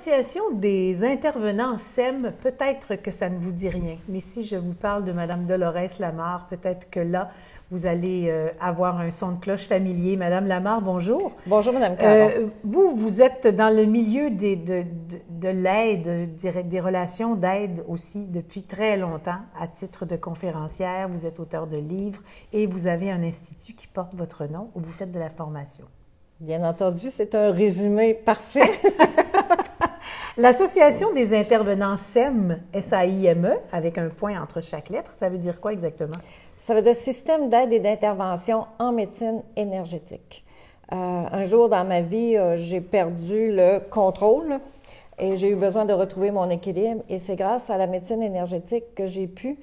l'Association des intervenants SEM, peut-être que ça ne vous dit rien, mais si je vous parle de Mme Dolores Lamarre, peut-être que là, vous allez avoir un son de cloche familier. Madame Lamarre, bonjour. Bonjour, Madame Caron. Vous êtes dans le milieu de l'aide, des relations d'aide aussi depuis très longtemps, à titre de conférencière. Vous êtes auteur de livres et vous avez un institut qui porte votre nom où vous faites de la formation. Bien entendu, c'est un résumé parfait. L'Association des intervenants SEM, S-A-I-M-E, avec un point entre chaque lettre, ça veut dire quoi exactement? Ça veut dire Système d'aide et d'intervention en médecine énergétique. Un jour dans ma vie, j'ai perdu le contrôle et j'ai eu besoin de retrouver mon équilibre. Et c'est grâce à la médecine énergétique que j'ai pu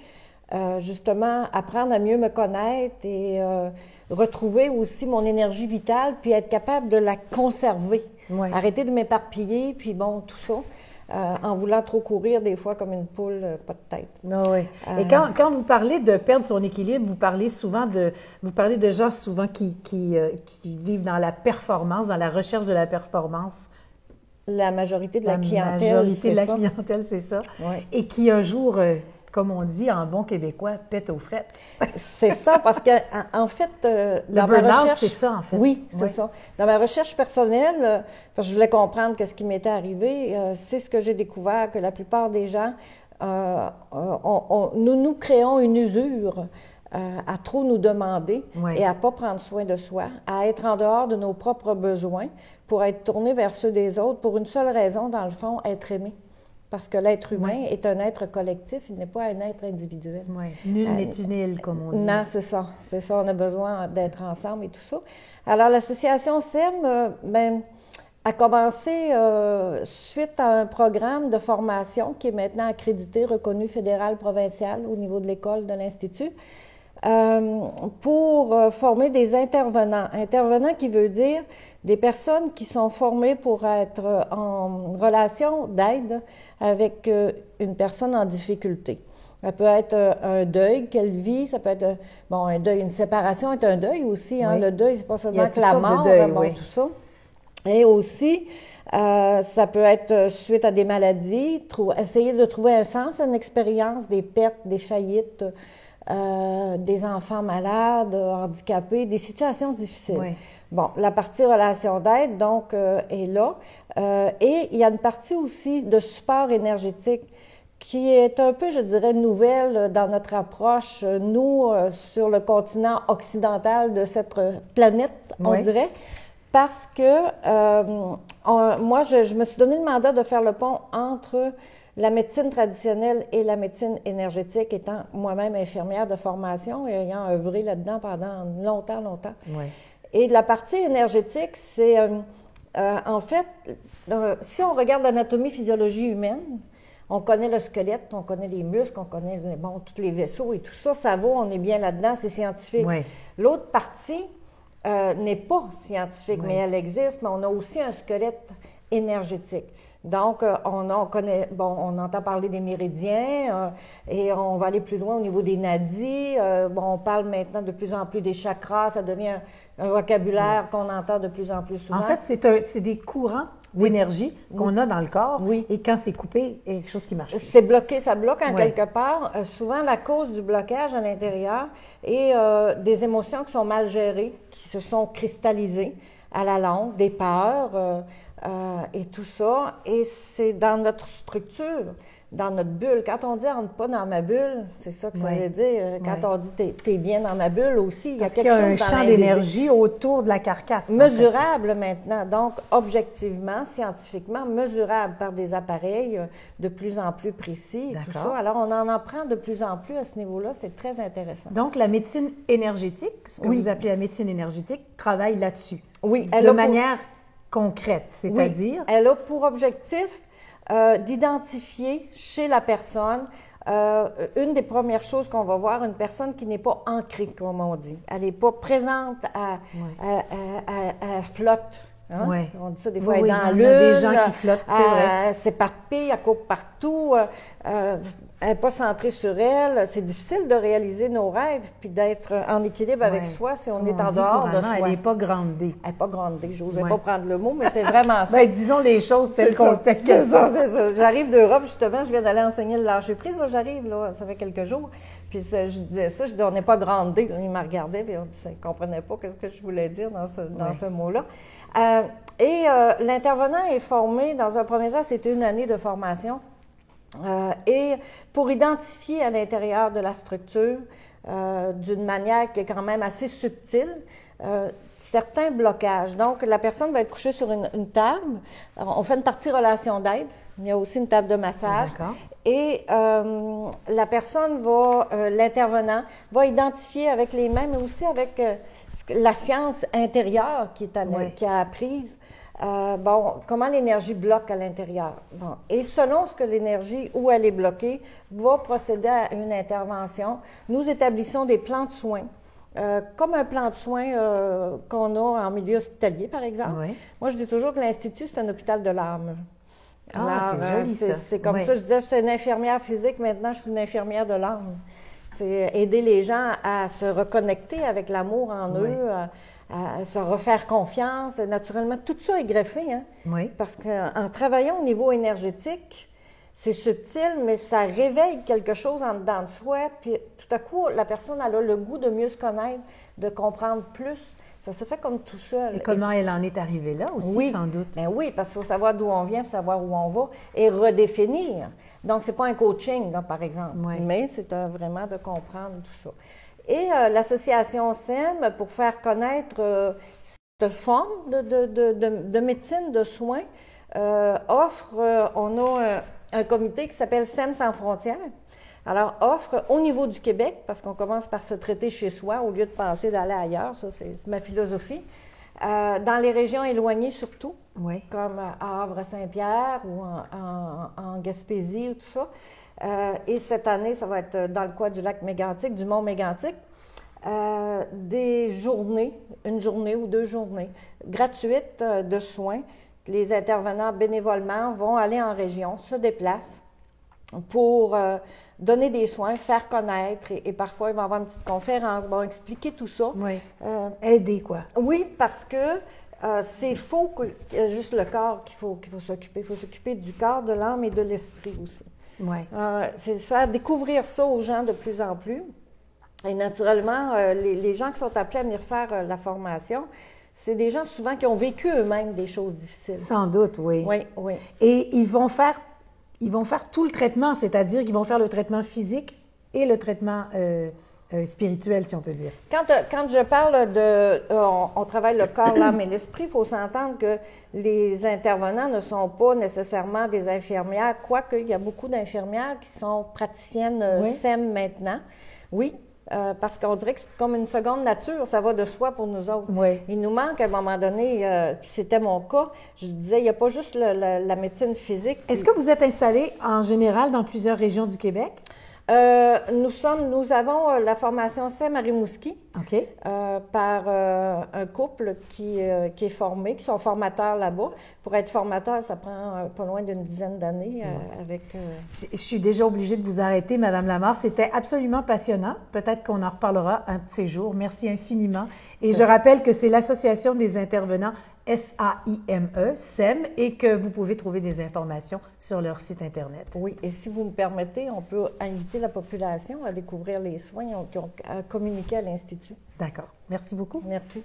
justement apprendre à mieux me connaître et retrouver aussi mon énergie vitale, puis être capable de la conserver. Ouais. Arrêter de m'éparpiller, puis bon, tout ça. En voulant trop courir, des fois, comme une poule, pas de tête. Oui. Et quand vous parlez de perdre son équilibre, vous parlez de gens souvent qui vivent dans la performance, dans la recherche de la performance. La majorité de la clientèle, c'est ça. La majorité de la clientèle, c'est ça. Oui. Et qui, un jour, comme on dit en bon québécois, pète aux frettes. C'est ça, parce que en fait, dans ma recherche, c'est ça, en fait. Oui, c'est ça. Dans ma recherche personnelle, parce que je voulais comprendre qu'est-ce qui m'était arrivé, c'est ce que j'ai découvert, que la plupart des gens, nous créons une usure à trop nous demander et à pas prendre soin de soi, à être en dehors de nos propres besoins pour être tourné vers ceux des autres pour une seule raison, dans le fond, être aimé. Parce que l'être humain est un être collectif, il n'est pas un être individuel. Oui. Nul n'est une île, comme on dit. Non, c'est ça. C'est ça, on a besoin d'être ensemble et tout ça. Alors, l'association SEM a commencé suite à un programme de formation qui est maintenant accrédité, reconnu fédéral, provincial au niveau de l'école, de l'Institut, pour former des intervenants. Intervenants qui veut dire des personnes qui sont formées pour être en relation d'aide avec une personne en difficulté. Ça peut être un deuil qu'elle vit, ça peut être un deuil, une séparation est un deuil aussi. Hein? Oui. Le deuil, c'est pas seulement que la mort, tout ça. Et aussi, ça peut être suite à des maladies, essayer de trouver un sens à une expérience, des pertes, des faillites, des enfants malades, handicapés, des situations difficiles. Oui. Bon, la partie relation d'aide, donc, est là. Et il y a une partie aussi de support énergétique qui est un peu, je dirais, nouvelle dans notre approche, nous, sur le continent occidental de cette planète, on dirait, parce que moi, je me suis donné le mandat de faire le pont entre la médecine traditionnelle et la médecine énergétique, étant moi-même infirmière de formation et ayant œuvré là-dedans pendant longtemps. Oui. Et la partie énergétique, c'est, en fait, si on regarde l'anatomie, physiologie humaine, on connaît le squelette, on connaît les muscles, on connaît tous les vaisseaux et tout ça, ça va, on est bien là-dedans, c'est scientifique. Oui. L'autre partie n'est pas scientifique, mais elle existe, mais on a aussi un squelette énergétique. Donc, on entend parler des méridiens et on va aller plus loin au niveau des nadis. On parle maintenant de plus en plus des chakras, ça devient un vocabulaire qu'on entend de plus en plus souvent. En fait, c'est des courants d'énergie qu'on a dans le corps et quand c'est coupé, il y a quelque chose qui marche. C'est bloqué, ça bloque en quelque part. Souvent, la cause du blocage à l'intérieur est des émotions qui sont mal gérées, qui se sont cristallisées à la longue, des peurs, et tout ça, et c'est dans notre structure, dans notre bulle. Quand on dit « rentre pas dans ma bulle », c'est ça que ça veut dire. Quand on dit « t'es bien dans ma bulle » aussi, il y a quelque chose dans un champ d'énergie autour de la carcasse. Mesurable maintenant, donc objectivement, scientifiquement, mesurable par des appareils de plus en plus précis et tout ça. Alors, on en apprend de plus en plus à ce niveau-là, c'est très intéressant. Donc, la médecine énergétique, ce que vous appelez la médecine énergétique, travaille là-dessus. Oui. De manière concrète, c'est-à-dire? Oui, elle a pour objectif d'identifier chez la personne une des premières choses qu'on va voir, une personne qui n'est pas ancrée, comme on dit. Elle n'est pas présente à flotte. Hein? Ouais. On dit ça des fois, Oui, elle est dans il y en a des l'une, gens qui flottent, c'est vrai. elle s'éparpille, elle coupe partout, elle n'est pas centrée sur elle. C'est difficile de réaliser nos rêves puis d'être en équilibre avec Ouais. soi si on Comme est en dit dehors de couramment, soi. elle n'est pas groundée. Elle n'est pas grandée, je n'osais Ouais. pas prendre le mot, mais c'est vraiment ça. Ben, disons les choses telles qu'on C'est ça. J'arrive d'Europe, justement, je viens d'aller enseigner le lâcher-prise, là, j'arrive, là, ça fait quelques jours. Puis je disais ça, je dis, on n'est pas grandé. Il m'a regardé, et on ne comprenait pas ce que je voulais dire dans ce mot-là. L'intervenant est formé, dans un premier temps, c'est une année de formation. Et pour identifier à l'intérieur de la structure, d'une manière qui est quand même assez subtile, certains blocages. Donc, la personne va être couchée sur une table. On fait une partie relation d'aide. Il y a aussi une table de massage. Et la personne l'intervenant va identifier avec les mains, mais aussi avec la science intérieure qui a apprise. Comment l'énergie bloque à l'intérieur. Bon. Et selon ce que l'énergie, où elle est bloquée, va procéder à une intervention. Nous établissons des plans de soins. Comme un plan de soins qu'on a en milieu hospitalier, par exemple. Oui. Moi, je dis toujours que l'Institut, c'est un hôpital de l'âme. C'est joli, ça. C'est comme ça. Je disais, j'étais une infirmière physique, maintenant, je suis une infirmière de l'âme. C'est aider les gens à se reconnecter avec l'amour en eux, à se refaire confiance. Naturellement, tout ça est greffé, hein? Oui. Parce qu'en travaillant au niveau énergétique, c'est subtil, mais ça réveille quelque chose en dedans de soi. Puis tout à coup, la personne elle a le goût de mieux se connaître, de comprendre plus. Ça se fait comme tout seul. Et comment elle en est arrivée là aussi, oui, sans doute. Ben oui, parce qu'il faut savoir d'où on vient, savoir où on va et redéfinir. Donc, c'est pas un coaching, là, par exemple, mais c'est vraiment de comprendre tout ça. Et l'association SEM, pour faire connaître cette forme de médecine de soins, offre, on a un comité qui s'appelle SEM sans frontières. Alors, offre au niveau du Québec, parce qu'on commence par se traiter chez soi au lieu de penser d'aller ailleurs, ça c'est ma philosophie, dans les régions éloignées surtout, comme à Havre-Saint-Pierre ou en Gaspésie ou tout ça. Et cette année, ça va être dans le coin du lac Mégantic, du mont Mégantic, des journées, une journée ou 2 journées gratuites de soins. Les intervenants bénévolement vont aller en région, se déplacent pour donner des soins, faire connaître et parfois ils vont avoir une petite conférence, vont expliquer tout ça. Oui, aider quoi. Oui, parce que c'est faux qu'il y a juste le corps qu'il faut s'occuper. Il faut s'occuper du corps, de l'âme et de l'esprit aussi. Oui. C'est faire découvrir ça aux gens de plus en plus. Et naturellement, les gens qui sont appelés à venir faire la formation, c'est des gens souvent qui ont vécu eux-mêmes des choses difficiles. Sans doute, oui. Oui. Et ils vont faire tout le traitement, c'est-à-dire qu'ils vont faire le traitement physique et le traitement spirituel, si on peut dire. Quand je parle on travaille le corps, l'âme et l'esprit, il faut s'entendre que les intervenants ne sont pas nécessairement des infirmières, quoique il y a beaucoup d'infirmières qui sont praticiennes SEM maintenant. Oui. Parce qu'on dirait que c'est comme une seconde nature, ça va de soi pour nous autres. Oui. Il nous manque à un moment donné, puis c'était mon cas, je disais, il n'y a pas juste la médecine physique. Est-ce que vous êtes installé en général dans plusieurs régions du Québec? Nous avons la formation SEM à Rimouski par un couple qui est formé, qui sont formateurs là-bas. Pour être formateur, ça prend pas loin d'une dizaine d'années Je suis déjà obligée de vous arrêter, Madame Lamarre. C'était absolument passionnant. Peut-être qu'on en reparlera un de ces jours. Merci infiniment. Et je rappelle que c'est l'Association des intervenants SAIME, SEM, et que vous pouvez trouver des informations sur leur site Internet. Oui, et si vous me permettez, on peut inviter la population à découvrir les soins qui ont communiqué à l'Institut. D'accord. Merci beaucoup. Merci.